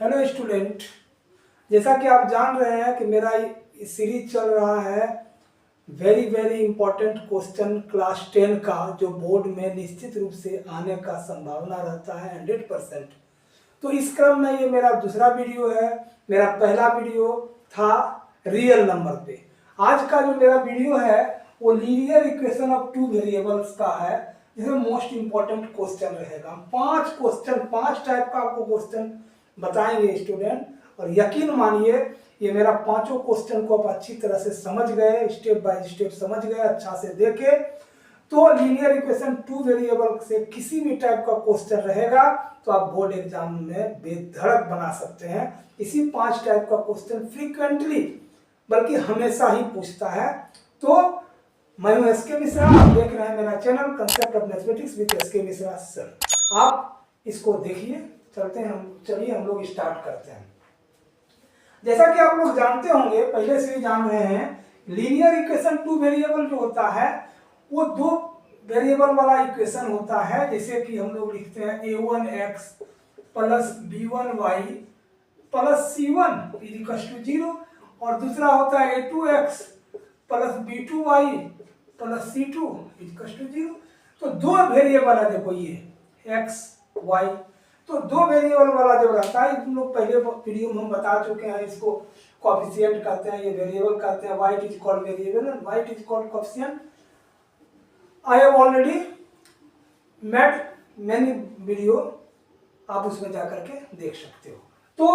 Hello student, जैसा कि आप जान रहे हैं कि मेरा सीरीज चल रहा है वेरी इंपॉर्टेंट क्वेश्चन क्लास 10 का, जो बोर्ड में निश्चित रूप से आने का संभावना रहता है 100%। तो इस क्रम में ये मेरा दूसरा वीडियो है। मेरा पहला वीडियो था रियल नंबर पे। आज का जो मेरा वीडियो है वो linear equation of two variables का है, जिसमें मोस्ट इंपॉर्टेंट क्वेश्चन रहेगा। 5 टाइप का आपको क्वेश्चन बताएंगे स्टूडेंट, और यकीन मानिए ये मेरा 5 क्वेश्चन को आप अच्छी तरह से समझ गए, स्टेप बाय स्टेप समझ गए, अच्छा से देखे तो लीनियर इक्वेशन टू वेरिएबल से किसी भी टाइप का क्वेश्चन रहेगा तो आप बोर्ड एग्जाम में बेधड़क बना सकते हैं। इसी 5 टाइप का क्वेश्चन फ्रीक्वेंटली बल्कि हमेशा ही पूछता है। तो मैं हूं एसके मिश्रा, आप देख रहे हैं मेरा channel concept of mathematics with SK Mishra sir. आप इसको देखिए। चलिए हम लोग स्टार्ट करते हैं। जैसा कि आप लोग जानते होंगे, पहले से ही जान रहे हैं, लीनियर इक्वेशन टू वेरिएबल जो होता है वो 2 वेरिएबल वाला इक्वेशन होता है। जैसे कि हम लोग लिखते हैं a1x plus b1y plus c1 is 0, और दूसरा होता है a2x plus b2y plus c2 is 0। तो 2 वेरिएबल है, देखो ये x y। तो 2 वेरिएबल वाला जो रहता है, तुम लोग पहले वीडियो में हम बता चुके हैं, इसको कोएफिशिएंट कहते हैं, ये वेरिएबल कहते हैं। y is called variable and y is called coefficient. I have already made many video, आप उसमें जाकर के देख सकते हो। तो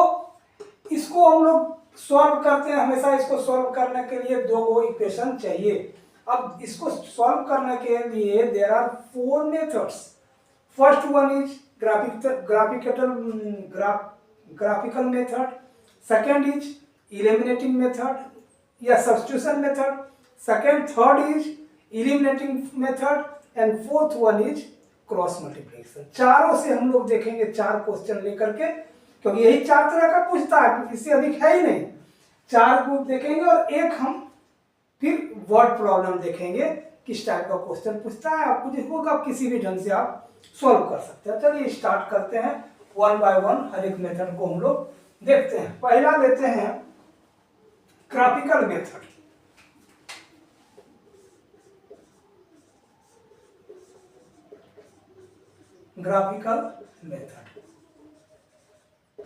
इसको हम लोग सॉल्व करते हैं। हमेशा इसको सॉल्व करने के लिए 2 इक्वेशन चाहिए। अब इसको सॉल्व करने के लिए there are 4 methods. First one is graphical method, second is eliminating method या substitution method, third is eliminating method and fourth one is cross multiplication। चारों से हम लोग देखेंगे 4 क्वेश्चन लेकर के, क्योंकि यही 4 तरह का पूछता है, इससे अधिक है ही नहीं। 4 ग्रुप देखेंगे और एक हम फिर वर्ड प्रॉब्लम देखेंगे, किस टाइप का क्वेश्चन पूछता है। आपको देखो आप किसी भी ढंग से आप सॉल्व कर सकते हैं। चलिए स्टार्ट करते हैं, 1 बाय 1 हर एक मेथड को हम लोग देखते हैं। पहला लेते हैं ग्राफिकल मेथड।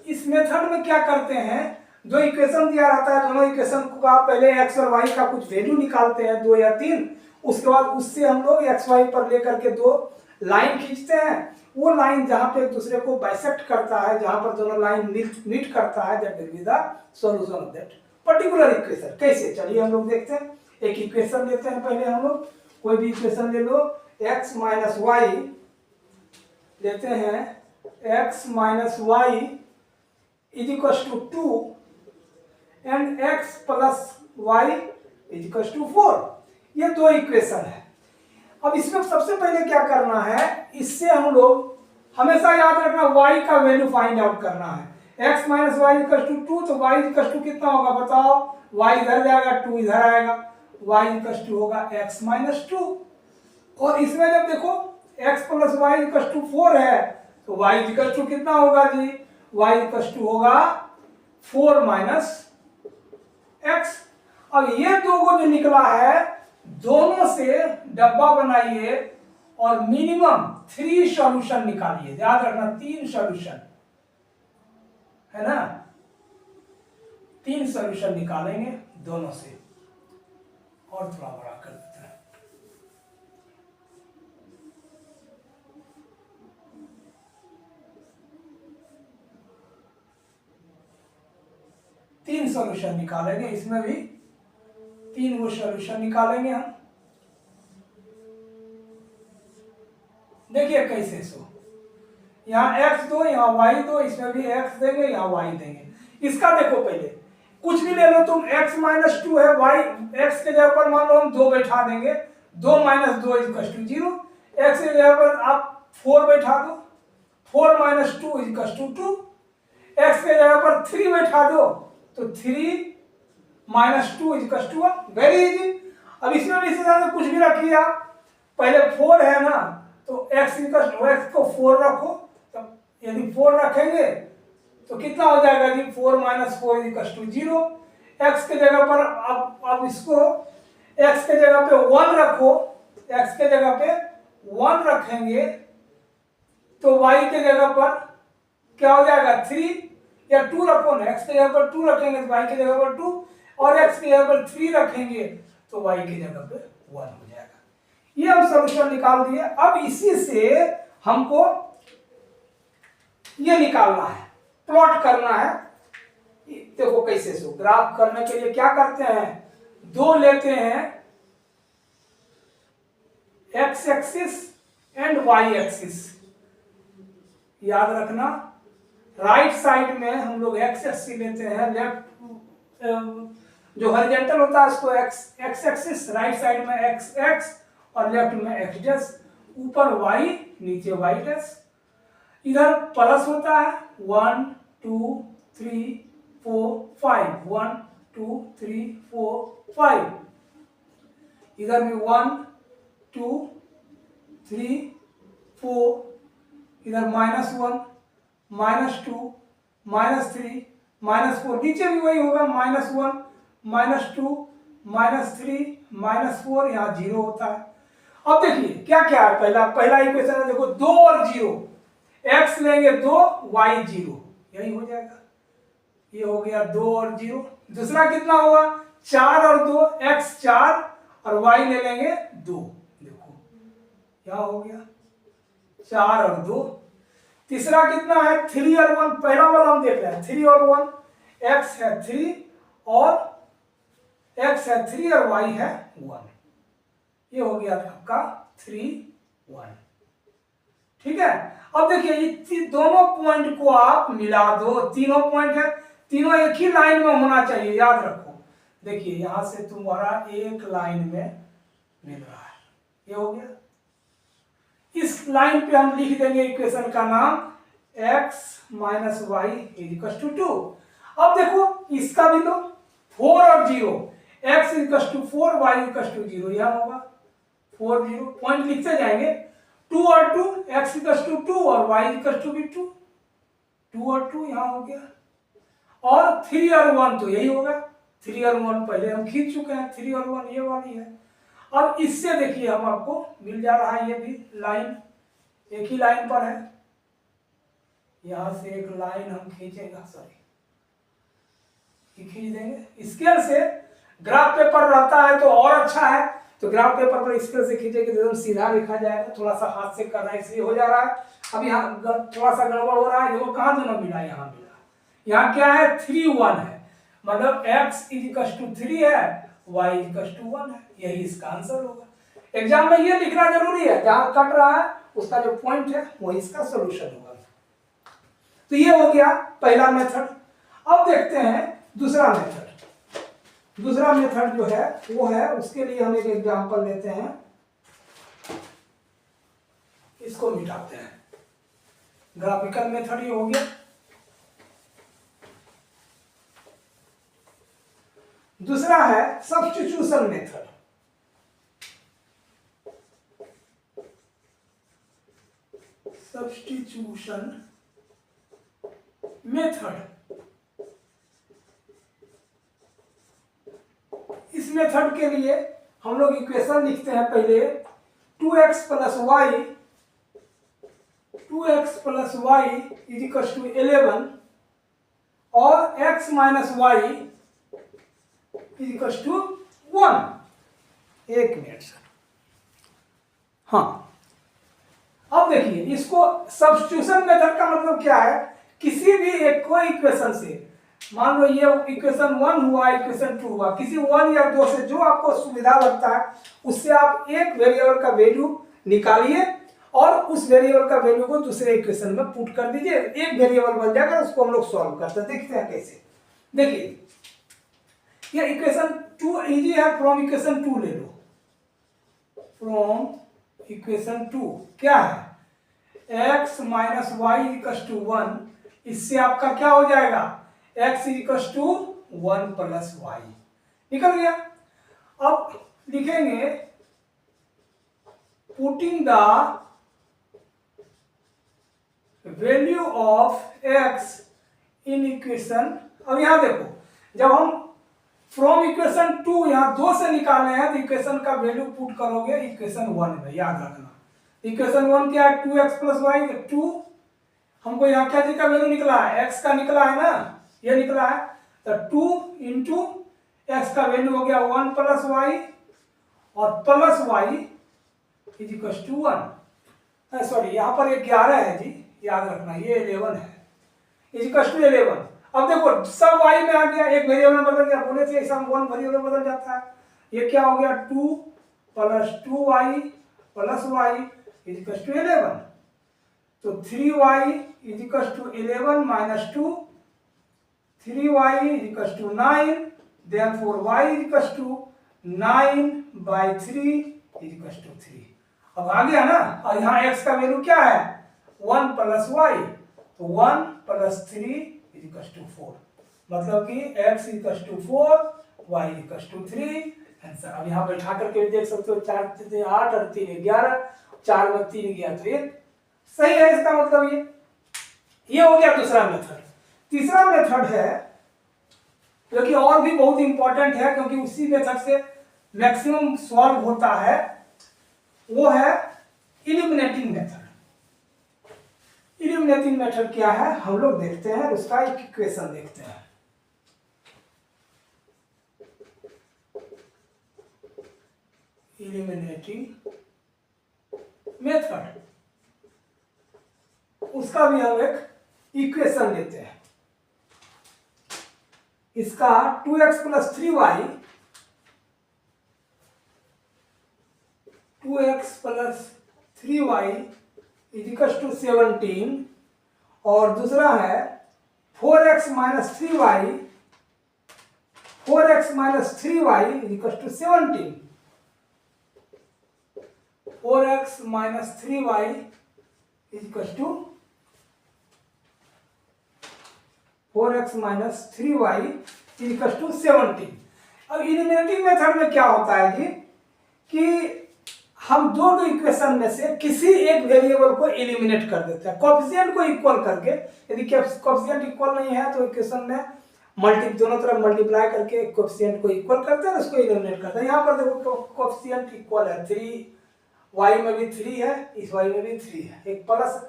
इस मेथड में क्या करते हैं, 2 इक्वेशन दिया रहता है, दोनों इक्वेशन को आप पहले x और y का कुछ वैल्यू निकालते हैं, 2 या 3। उसके बाद उससे हम लोग x y पर लेकर के 2 लाइन खींचते हैं। वो लाइन जहां पे एक दूसरे को बाइसेक्ट करता है, जहां पर दोनों लाइन मीट करता है, that will be the solution of that particular equation. कैसे, चलिए हम लोग देखते हैं। एक इक्वेशन लेते हैं पहले हम लोग, कोई भी इक्वेशन ले लो। x माइनस वाई लेते हैं, x minus y is equal to 2 and x plus y is equal to 4। ये 2 इक्वेशन है। अब इसमें सबसे पहले क्या करना है, इससे हम लोग हमेशा याद रखना y का वैल्यू फाइंड आउट करना है। x minus y equal to 2, तो y इक्वल टू कितना होगा बताओ। y इधर जाएगा, 2 इधर आएगा, y इक्वल टू होगा x माइनस 2। और इसमें जब देखो x plus y equal to 4 है, तो y इक्वल टू कितना होगा जी, y इक्वल टू होगा 4 माइनस x। अब ये 2 को जो निकला है, दोनों से डब्बा बनाइए और मिनिमम 3 सॉल्यूशन निकालिए। याद रखना 3 सॉल्यूशन है ना, 3 सॉल्यूशन निकालेंगे दोनों से। और थोड़ा बड़ा कर देते हैं। तीन सॉल्यूशन निकालेंगे, इसमें भी 3 वो सॉल्यूशन निकालेंगे हम। देखिए कैसे, सो यहाँ x 2, यहाँ y 2, इसमें भी x देंगे, यहाँ y देंगे। इसका देखो पहले कुछ भी ले लो तुम, x माइनस 2 है, y x के जगह पर मान लो हम 2 बैठा देंगे, 2 माइनस 2 इज 0। x के जगह पर आप 4 बैठा दो, 4 माइनस 2 इज 2। x के जगह पर 3 बैठा दो, तो 3 माइनस 2 इज 1। Very easy. अब इसमें भी इसी तरह से कुछ भी रखिए आप। पहले 4 है ना, तो x को 4 रखो। तब यदि 4 रखेंगे तो कितना हो जाएगा जी 4 - 4 = 0। x के जगह पर अब इसको x के जगह पे 1 रखो, x के जगह पे 1 रखेंगे तो y के जगह पर क्या हो जाएगा 3, या 2 रखो ना, x के जगह पर 2 रखेंगे तो y के जगह पर 2, और x के जगह पर 3 रखेंगे तो y की जगह पे 1 हो जाएगा। ये हम सॉल्यूशन निकाल दिए। अब इसी से हमको ये निकालना है, प्लॉट करना है। देखो कैसे सो ग्राफ करने के लिए क्या करते हैं, दो लेते हैं x axis and y axis. याद रखना राइट साइड में हम लोग x एक्सिस लेते हैं, लेफ्ट जो हॉरिजॉन्टल होता है उसको x एक्सिस, राइट साइड में x और लेफ्ट में x डैश, ऊपर y नीचे y डैश। इधर प्लस होता है 1 2 3 4 5, 1 2 3 4 5। इधर भी 1 2 3 4, इधर -1 -2 -3 -4, नीचे भी वही होगा -1 -2 -3 -4, यहाँ 0 होता है। अब देखिए क्या क्या है, पहला इक्वेशन में देखो 2 और 0, x लेंगे 2 y 0, यही हो जाएगा। ये हो गया 2 और 0। दूसरा कितना हुआ 4 और 2, x 4 और y ले लेंगे 2, देखो क्या हो गया 4 और 2। तीसरा कितना है 3 और 1, पहला वाला हम देख रहे हैं 3 और 1, x है 3 और x है 3 और y है 1, ये हो गया आपका 3 1। ठीक है। अब देखिए ये दोनों पॉइंट को आप मिला दो, तीनों पॉइंट है, तीनों एक ही लाइन में होना चाहिए, याद रखो। देखिए यहां से तुम्हारा एक लाइन में मिल रहा है, ये हो गया। इस लाइन पे हम लिख देंगे इक्वेशन का नाम x - y = 2। अब देखो इसका भी लो 4 और 0, x = 4 y = 0, यह होगा 4 0, पॉइंट लिखते जाएंगे 2 और 2, x = 2 और y = भी 2, 2 और 2 यहाँ हो गया, और 3 और 1 तो यही होगा, 3 और 1 पहले हम खींच चुके हैं, 3 और 1 ये वाली है। अब इससे देखिए हम आपको मिल जा रहा है, ये भी लाइन एक ही लाइन पर है, यहां से एक लाइन हम खींचेगा, खींच देंगे स्केल से। ग्राफ पेपर रहता है तो और अच्छा है, तो ग्राफ पेपर पर स्केल से खींचेंगे तो एकदम सीधा लिखा जाएगा। थोड़ा सा हाथ से करना इसलिए हो जा रहा है, अब यहाँ थोड़ा सा गड़बड़ हो रहा है। देखो कहाँ दोनों मिला, यहाँ मिला, यहाँ क्या है 3 1 है, मतलब x = 3 है, y = 1 है, यही इसका आंसर होगा। एग्जाम में ये लिखना जरूरी है, जहां कट रहा है उसका जो पॉइंट है वो इसका सोल्यूशन होगा। तो ये हो गया पहला मेथड। अब देखते हैं दूसरा मेथड। दूसरा मेथड जो है वो है, उसके लिए हम एक एग्जांपल लेते हैं, इसको मिटाते हैं। ग्राफिकल मेथड ये हो गया। दूसरा है सब्स्टिट्यूशन मेथड। सब्स्टिट्यूशन मेथड, इस मेथड के लिए हम लोग इक्वेशन लिखते हैं पहले 2x + y = 11 और x - y = 1। एक मिनट सर, हाँ अब देखिए इसको सब्स्टिट्यूशन मेथड का मतलब क्या है, किसी भी एक कोई इक्वेशन से, मान लो ये इक्वेशन 1 हुआ, इक्वेशन 2 हुआ, किसी 1 या 2 से जो आपको सुविधा लगता है उससे आप एक वेरिएबल का वैल्यू निकालिए और उस वेरिएबल का वैल्यू को दूसरे इक्वेशन में पुट कर दीजिए, एक वेरिएबल बन जाएगा। उसको हम लोग सॉल्व करते हैं, देखते हैं कैसे। देखिए ये इक्वेशन 2 इजी है, फ्रॉम इक्वेशन 2 ले लो, फ्रॉम इक्वेशन 2 क्या है x - y = 1, इससे आपका क्या हो जाएगा x = 1 + y, निकल गया। अब लिखेंगे putting the value of x in equation, अब यहाँ देखो, जब हम फ्रॉम इक्वेशन 2 यहाँ 2 से निकाले हैं तो इक्वेशन का वैल्यू पुट करोगे इक्वेशन 1 में, याद रखना। इक्वेशन 1 क्या है, 2x प्लस वाई, 2 हमको यहाँ क्या का वैल्यू निकला है, x का निकला है ना, ये निकला है, तो 2 इंटू एक्स का वैल्यू हो गया 1 प्लस वाई, और plus y is equal to 1, sorry यहाँ पर ये 11 है जी, याद रखना, ये 11 है, इज इक्वल टू 11। अब देखो सब y में आ गया, एक वेरिएबल में बदल गया, बोले थे ऐसा 1 वेरिएबल बदल जाता है, ये क्या हो गया 2 plus 2y plus y is equal to 11, तो 3y is equal to 11 minus 2, 3y is equal to 9, therefore y is equal to 9/3 is equal to 3। अब आ गया ना, और यहाँ x का वैल्यू क्या है 1 प्लस y, तो 1 प्लस 3 इज इक्वल टू 4, मतलब कि x equal to 4, y equal to 3 answer. अब यहाँ बैठा करके भी देख सकते हो, 4 3 8 और 3 11, 4 में 3 गया तो ये सही है, इसका मतलब ये हो गया दूसरा मेथड। तीसरा मेथड है जो कि और भी बहुत इंपॉर्टेंट है, क्योंकि उसी मेथड से मैक्सिमम सॉल्व होता है, वो है इलिमिनेटिंग मेथड। इलिमिनेटिंग मेथड क्या है हम लोग देखते हैं, उसका एक इक्वेशन देखते हैं। इलिमिनेटिंग मेथड, उसका भी हम एक इक्वेशन लेते हैं। इसका 2x plus 3y, 2x plus 3y is equal to 17, और दूसरा है 4x minus 3y, 4x minus 3y is equal to 17, 4x minus 3y is equal to 4x minus 3y is equal to 17। अब eliminating method में क्या होता है जी, कि हम दो इक्वेशन में से किसी एक वेरिएबल को एलिमिनेट कर देते हैं, कोएफिशिएंट को इक्वल करके। यदि कोएफिशिएंट इक्वल नहीं है तो इक्वेशन में दोनों तरफ मल्टीप्लाई करके कोएफिशिएंट को इक्वल करते हैं, उसको एलिमिनेट करते हैं। यहाँ पर देखो कोएफिशिएंट इक्वल है, 3 y में भी 3 है, इस y में भी 3 है, एक प्लस।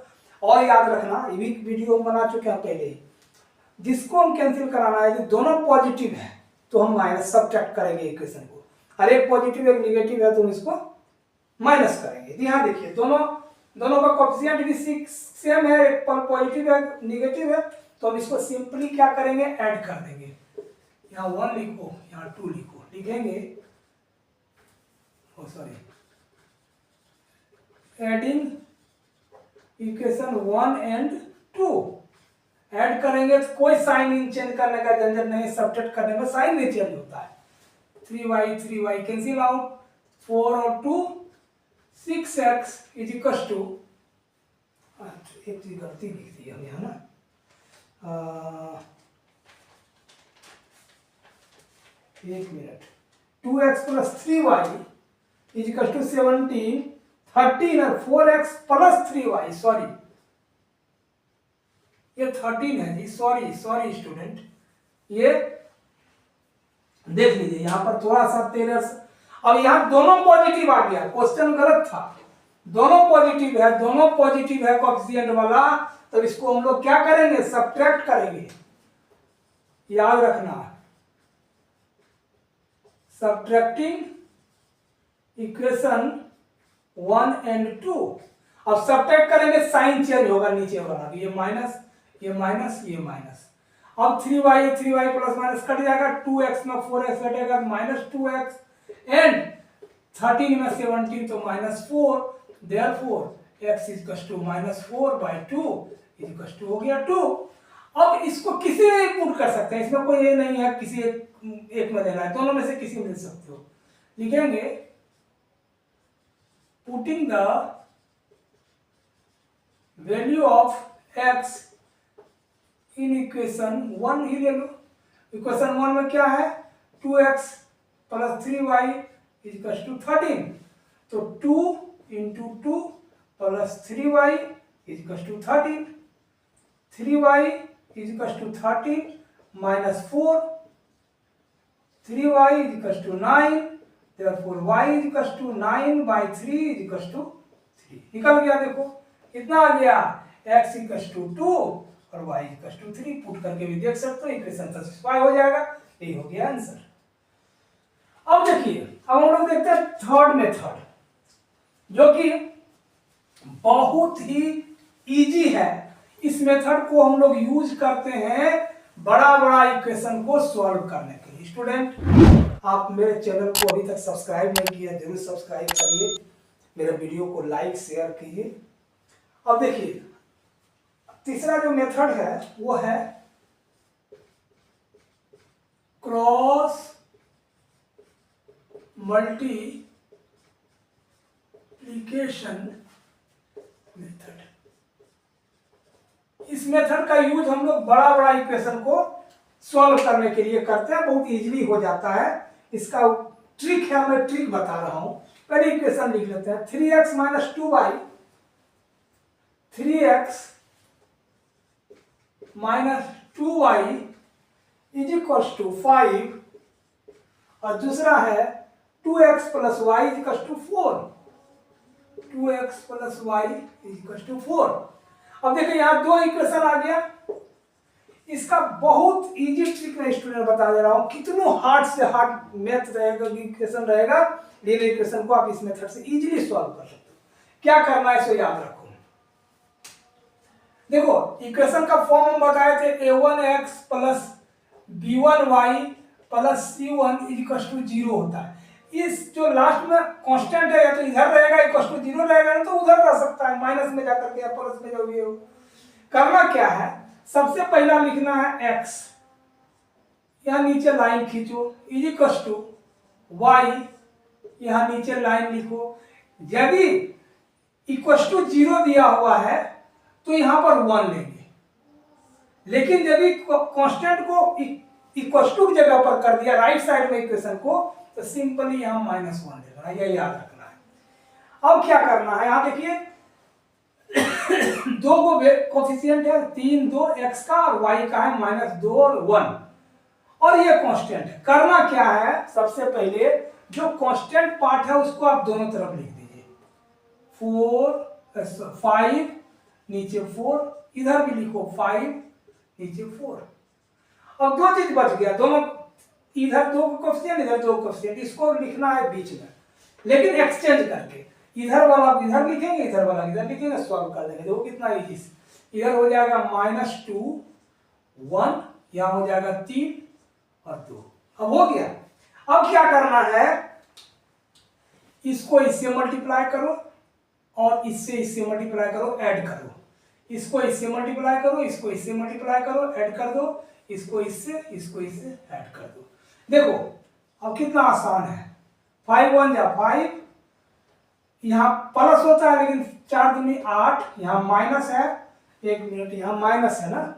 और याद रखना, ये भी वीडियो बना चुके हैं पहले ही, जिसको हम कैंसिल कराना है, दोनों पॉजिटिव है तो हम माइनस सब्ट्रैक्ट करेंगे इक्वेशन को, और एक पॉजिटिव एक निगेटिव है तो हम इसको माइनस करेंगे। यहाँ देखिए दोनों का कोएफिशिएंट भी सेम है, एक पॉजिटिव है निगेटिव है, तो हम इसको सिंपली क्या करेंगे ऐड कर देंगे। यहाँ 1 लिखो, यहाँ 2 लिखो, लिखेंगे एडिंग इक्वेशन 1 एंड 2 ऐड करेंगे तो कोई साइन चेंज करने का झंझट नहीं, सब्ट्रैक्ट करने में साइन नहीं चेंज होता है। 3y कैंसिल आउट, 4 और 2 6x इज इक्वल टू, एक चीज गलती लिख दी हम यहाँ ना, एक minute, 2x plus 3y is equal to 17, 13 और 4x प्लस 3y, सॉरी ये 13 है जी, सॉरी स्टूडेंट, ये देख लीजिए यहाँ पर थोड़ा सा टेलर। अब यहाँ दोनों पॉजिटिव आ गया, क्वेश्चन गलत था, दोनों पॉजिटिव है कोएफिशिएंट वाला, तो इसको हम लोग क्या करेंगे सब्ट्रैक्ट करेंगे, याद रखना, सब्ट्रैक्टिंग इक्वेशन 1 एंड 2। अब सब्ट्रैक्ट करेंगे साइन चेंज होगा नीचे वाला, ये माइनस ये माइनस ये माइनस। अब 3y प्लस माइनस कट जाएगा, 2x में 4x कटेगा माइनस 2x, एंड 13 में 17 तो minus 4, therefore x is equal to minus 4/2 is equal to हो गया 2। अब इसको किसी में पुट कर सकते हैं, इसमें कोई ये नहीं है किसी एक में देना है, दोनों में से किसी में दे सकते हो। लिखेंगे putting the value of x in equation 1 ही ले लो। इक्वेशन 1 में क्या है 2x plus 3y is equal to 13, तो 2 into 2 plus 3y is equal to 13, 3y is equal to 13 minus 4, 3y is equal to 9, therefore y is equal to 9/3 is equal to 3। निकल गया, देखो कितना आ गया, x इक्वल टू 2 और y equal to 3। Put करके भी देख सकते हो, इक्वेशन सैटिस्फाई हो जाएगा। यही हो गया आंसर। अब देखिए, अब हम लोग देखते हैं थर्ड मेथड, जो कि बहुत ही इजी है। इस मेथड को हम लोग यूज करते हैं बड़ा बड़ा इक्वेशन को सॉल्व करने के लिए। स्टूडेंट, आप मेरे चैनल को अभी तक सब्सक्राइब नहीं किया, जरूर सब्सक्राइब करिए, मेरे वीडियो को लाइक शेयर कीजिए। अब देखिए, तीसरा जो मेथड है वो है क्रॉस मल्टीप्लिकेशन मेथड। इस मेथड का यूज हम लोग बड़ा बड़ा इक्वेशन को सॉल्व करने के लिए करते हैं, बहुत इजीली हो जाता है। इसका ट्रिक है, मैं ट्रिक बता रहा हूं। पहले इक्वेशन लिख लेते हैं, 3x minus 2y, 3x minus 2y is equal to 5, और दूसरा है 2x plus y is equal to 4, 2x plus y is equal to 4। अब देखिए यहाँ दो इक्वेशन आ गया। इसका बहुत इजी ट्रिक मैं स्टूडेंट बता दे रहा हूँ, कितनों हार्ड से हार्ड मैथ रहेगा, इक्वेशन रहेगा, रियल इक्वेशन को आप इस मेथड से इजीली सॉल्व कर सकते हो। क्या करना है, सो याद रखो। देखो, इक्वेशन का फॉर्म हम बताए थे, a1x plus b1y plus c1 is equal to 0 होता है। इस जो लास्ट में कांस्टेंट है, या तो इधर रहेगा इक्वल टू 0 रहेगा, नहीं तो उधर रह सकता है, माइनस में जाकर के या प्लस में, जो भी हो। करना क्या है, सबसे पहला लिखना है x, यहाँ नीचे लाइन खींचो, इज इक्वल टू y, यहाँ नीचे लाइन लिखो। यदि इक्वल टू 0 दिया हुआ है तो यहाँ पर 1 लेंगे, लेकिन यदि कांस्टेंट को इक्वल टू की जगह पर कर दिया राइट साइड में इक्वेशन को, तो सिंपली यहाँ -1 ले लेना, यह याद रखना है। अब क्या करना है, यहाँ देखिए दो को कोफिशिएंट है, 3 2 x का और y का है -2 और 1, और ये कांस्टेंट है। करना क्या है, सबसे पहले जो कांस्टेंट पार्ट है उसको आप दोनों तरफ लिख दीजिए, 5 नीचे 4, इधर भी लिखो 5 नीचे 4। अब दो चीज बच गया, दोनों इधर दो कोफिशिएंट, इधर दो कोफिशिएंट, इसको लिखना है बीच में, लेकिन एक्सचेंज करके, इधर वाला इधर लिखेंगे, इधर वाला इधर लिखेंगे, सॉल्व कर लेंगे। देखो कितना इजी, इधर हो जाएगा -2 1, यहाँ हो जाएगा 3 और 2। अब हो गया। अब क्या करना है, इसको इससे मल्टीप्लाई करो और इससे मल्टीप्लाई करो, ऐड करो, इसको इससे मल्टीप्लाई करो, इसको इससे मल्टीप्लाई करो, ऐड कर दो, इसको इससे ऐड कर दो। देखो अब कितना आसान है, 5 1 जा 5, यहाँ प्लस होता है लेकिन 4 दूनी 8, यहाँ माइनस है, 1 मिनट, यहाँ माइनस है ना,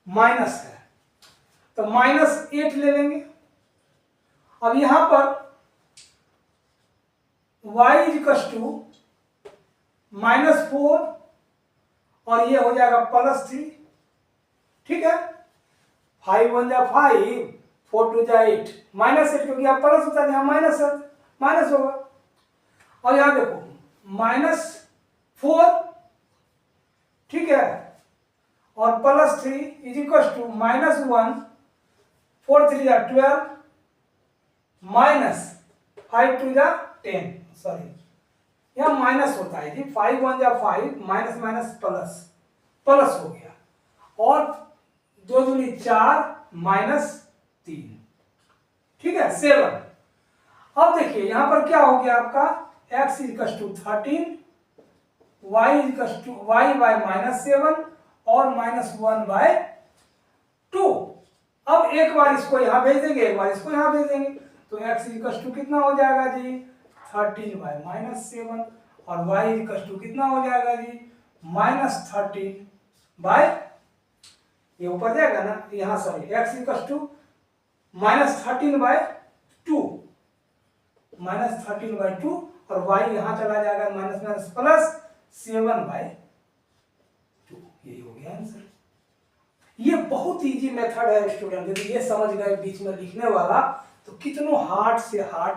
माइनस है तो -8 ले लेंगे। अब यहाँ पर y इज इक्वल टू -4 और ये हो जाएगा +3, ठीक है। 5 1 जा 5, 4 2 जा 8, -8 क्योंकि यहाँ प्लस होता है, यहाँ माइनस है, माइनस होगा। और यहाँ देखो -4, ठीक है, और +3 इज इक्वल टू -1, 4 3 जा 12, -5 2 जा 10, सॉरी यहाँ माइनस होता है जी, 5 1 जा 5, माइनस माइनस प्लस, प्लस हो गया, और 2 दूनी 4 -3, ठीक है, 7। अब देखिए यहाँ पर क्या हो गया आपका, x equal to 13, y equal to y by -7 और -1/2। अब एक बार इसको यहाँ भेज देंगे, एक बार इसको यहाँ भेज देंगे, तो x इक्वल टू कितना हो जाएगा जी, 13 बाय -7, और y इक्वल टू कितना हो जाएगा जी, -13 बाय, ये ऊपर जाएगा ना, यहाँ सॉरी, x इक्वल टू -13/2, -13/2, और y यहाँ चला जाएगा माइनस प्लस 7/2। यही हो गया आंसर। ये बहुत इजी मेथड है स्टूडेंट, यदि ये समझ गए बीच में लिखने वाला तो कितनों हार्ड से हार्ड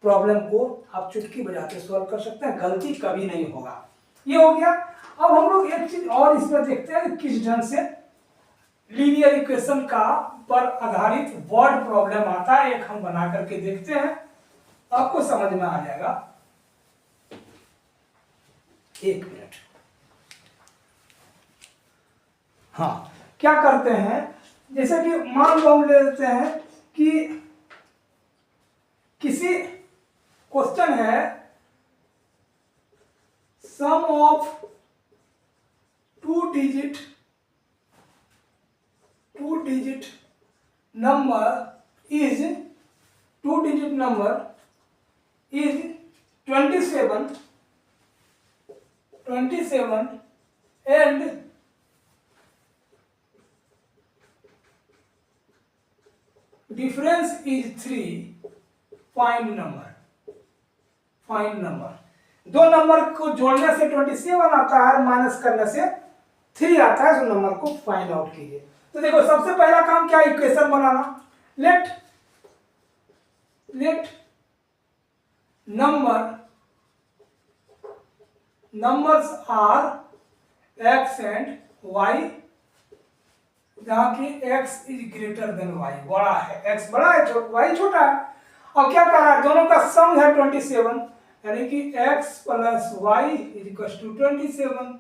प्रॉब्लम को आप चुटकी बजाते सॉल्व कर सकते हैं, गलती कभी नहीं होगा। ये हो गया। अब हम लोग एक चीज और इसमें देखते हैं कि किस ढंग से लीनियर इक्वेशन का पर आधारित वर्ड प्रॉब्लम आता है। एक हम बना करके देखते हैं, आपको समझ में आ जाएगा। एक मिनट। हाँ, क्या करते हैं, जैसे कि मान लो हम ले लेते हैं कि किसी क्वेश्चन है sum of two digit number is 27 and difference is 3, find number. दो नंबर को जोड़ने से 27 आता है, माइनस करने से 3 आता है, तो नंबर को फाइंड आउट कीजिए। तो देखो सबसे पहला काम क्या, इक्वेशन बनाना। Let numbers are x and y, जहां की x is greater than y, बड़ा है, x बड़ा है, y छोटा है। अब क्या कर रहा है, दोनों का सम है 27, यानी कि x plus y is equal to 27,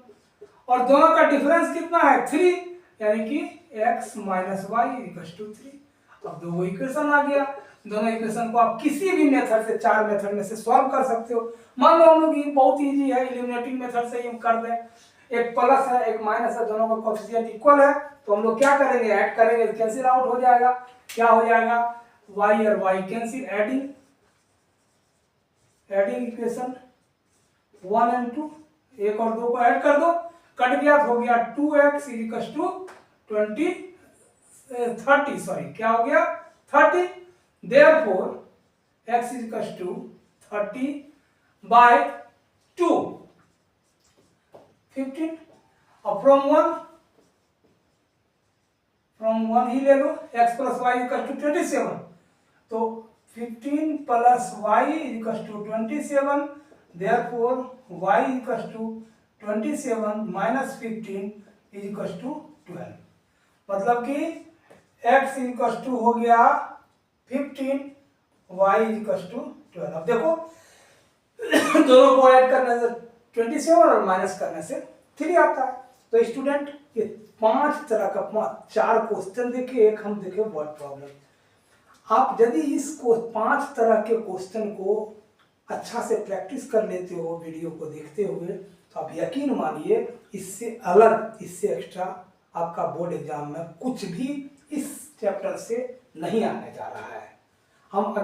और दोनों का डिफरेंस कितना है 3, यानी कि x minus y is equal to 3। अब दो इक्वेशन आ गया। दोनों इक्वेशन को आप किसी भी मेथड से, चार मेथड में से सॉल्व कर सकते हो। मान लो हम लोग ये बहुत इजी है, एलिमिनेटिंग मेथड से हम कर दें, एक प्लस है एक माइनस है, दोनों का कोएफिशिएंट इक्वल है, तो हम लोग क्या करेंगे, ऐड करेंगे, कैंसिल आउट हो जाएगा। क्या हो जाएगा, y और y cancel, adding equation 1 and 2, एक और दो को ऐड कर दो, कट गया, हो गया 2x इक्वल टू 30, सॉरी क्या हो गया 30। Therefore x is equal to 30 by 2, 15। और from 1 ही ले लो, x plus y equal to 27, तो 15 plus y equal to 27, therefore y equal to 27 minus 15 is equal to 12। मतलब कि x इक्वल टू हो गया 15, y इक्वल टू 12। अब देखो दोनों को ऐड करने से 27 और माइनस करने से 3 आता है। तो स्टूडेंट ये 5 तरह का 4 क्वेश्चन देखे, एक हम देखे वर्ड प्रॉब्लम। आप यदि इस 5 तरह के क्वेश्चन को अच्छा से प्रैक्टिस कर लेते हो वीडियो को देखते हुए, तो आप यकीन मानिए इससे अलग, इससे एक्स्ट्रा आपका बोर्ड एग्जाम में कुछ भी इस चैप्टर से नहीं आने जा रहा है। हम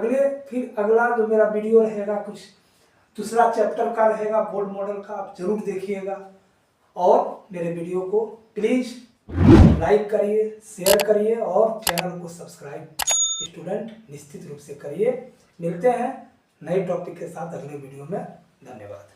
फिर अगला जो मेरा वीडियो रहेगा कुछ दूसरा चैप्टर का रहेगा, बोर्ड मॉडल का, आप जरूर देखिएगा। और मेरे वीडियो को प्लीज लाइक करिए, शेयर करिए और चैनल को सब्सक्राइब स्टूडेंट निश्चित रूप से करिए। मिलते हैं नए टॉपिक के साथ अगले वीडियो में। धन्यवाद।